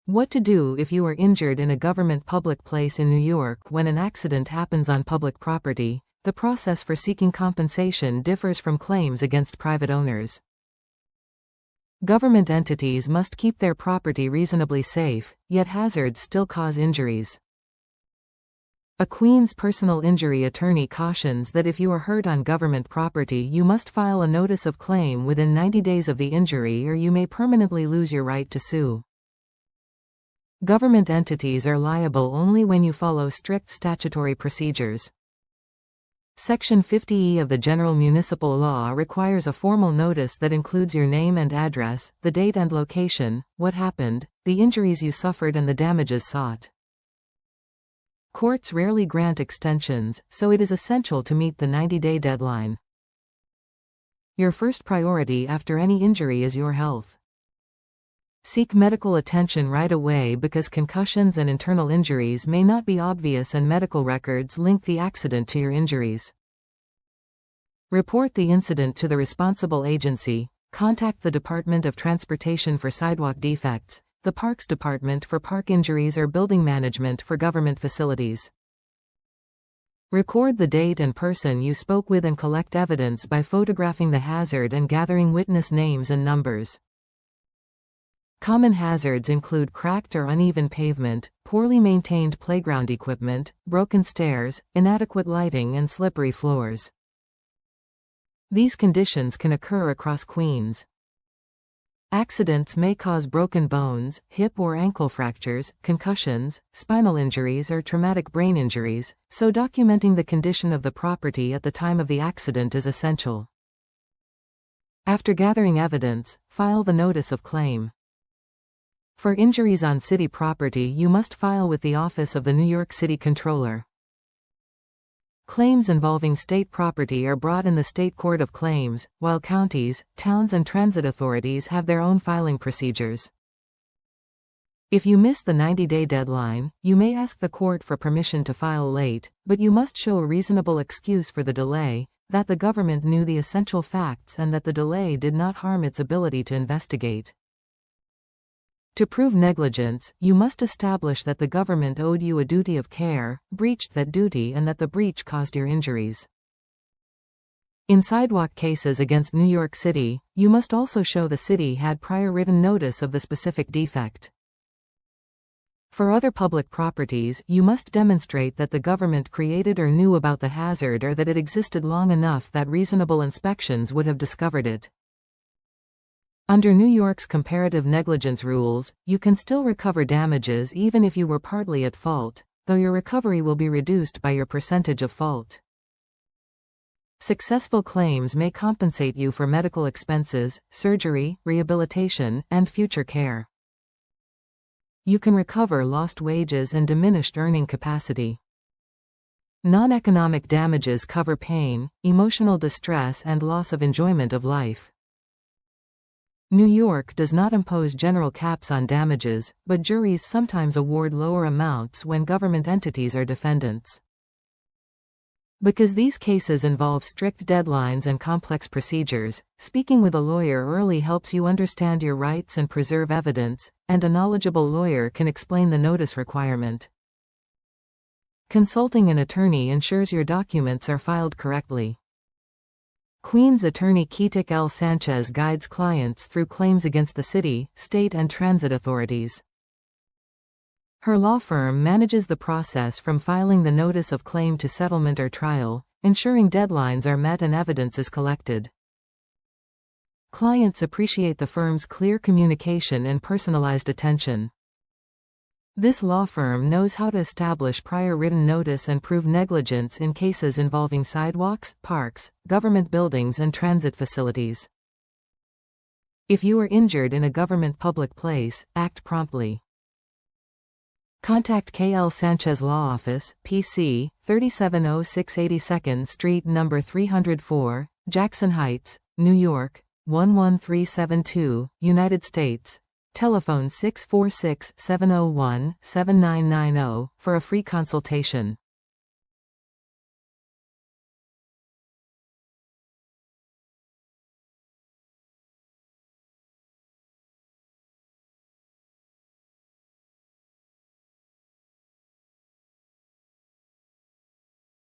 What to do if you are injured in a government public place in New York when an accident happens on public property. The process for seeking compensation differs from claims against private owners. Government entities must keep their property reasonably safe, yet hazards still cause injuries. A Queens personal injury attorney cautions that if you are hurt on government property, you must file a notice of claim within 90 days of the injury, or you may permanently lose your right to sue. Government entities are liable only when you follow strict statutory procedures. Section 50E of the General Municipal Law requires a formal notice that includes your name and address, the date and location, what happened, the injuries you suffered and the damages sought. Courts rarely grant extensions, so it is essential to meet the 90-day deadline. Your first priority after any injury is your health. Seek medical attention right away because concussions and internal injuries may not be obvious and medical records link the accident to your injuries. Report the incident to the responsible agency. Contact the Department of Transportation for sidewalk defects, the Parks Department for park injuries, or building management for government facilities. Record the date and person you spoke with and collect evidence by photographing the hazard and gathering witness names and numbers. Common hazards include cracked or uneven pavement, poorly maintained playground equipment, broken stairs, inadequate lighting, and slippery floors. These conditions can occur across Queens. Accidents may cause broken bones, hip or ankle fractures, concussions, spinal injuries, or traumatic brain injuries, so documenting the condition of the property at the time of the accident is essential. After gathering evidence, file the notice of claim. For injuries on city property, you must file with the Office of the New York City Comptroller. Claims involving state property are brought in the State Court of Claims, while counties, towns, and transit authorities have their own filing procedures. If you miss the 90-day deadline, you may ask the court for permission to file late, but you must show a reasonable excuse for the delay, that the government knew the essential facts and that the delay did not harm its ability to investigate. To prove negligence, you must establish that the government owed you a duty of care, breached that duty, and that the breach caused your injuries. In sidewalk cases against New York City, you must also show the city had prior written notice of the specific defect. For other public properties, you must demonstrate that the government created or knew about the hazard, or that it existed long enough that reasonable inspections would have discovered it. Under New York's comparative negligence rules, you can still recover damages even if you were partly at fault, though your recovery will be reduced by your percentage of fault. Successful claims may compensate you for medical expenses, surgery, rehabilitation, and future care. You can recover lost wages and diminished earning capacity. Non-economic damages cover pain, emotional distress, and loss of enjoyment of life. New York does not impose general caps on damages, but juries sometimes award lower amounts when government entities are defendants. Because these cases involve strict deadlines and complex procedures, speaking with a lawyer early helps you understand your rights and preserve evidence, and a knowledgeable lawyer can explain the notice requirement. Consulting an attorney ensures your documents are filed correctly. Queens attorney Keetick L Sanchez guides clients through claims against the city, state, and transit authorities. Her law firm manages the process from filing the notice of claim to settlement or trial, ensuring deadlines are met and evidence is collected. Clients appreciate the firm's clear communication and personalized attention. This law firm knows how to establish prior written notice and prove negligence in cases involving sidewalks, parks, government buildings, and transit facilities. If you are injured in a government public place, act promptly. Contact L Sanchez Law Office, PC, 3706 82nd Street No. 304, Jackson Heights, New York, 11372, United States. Telephone 646-701-7990 for a free consultation.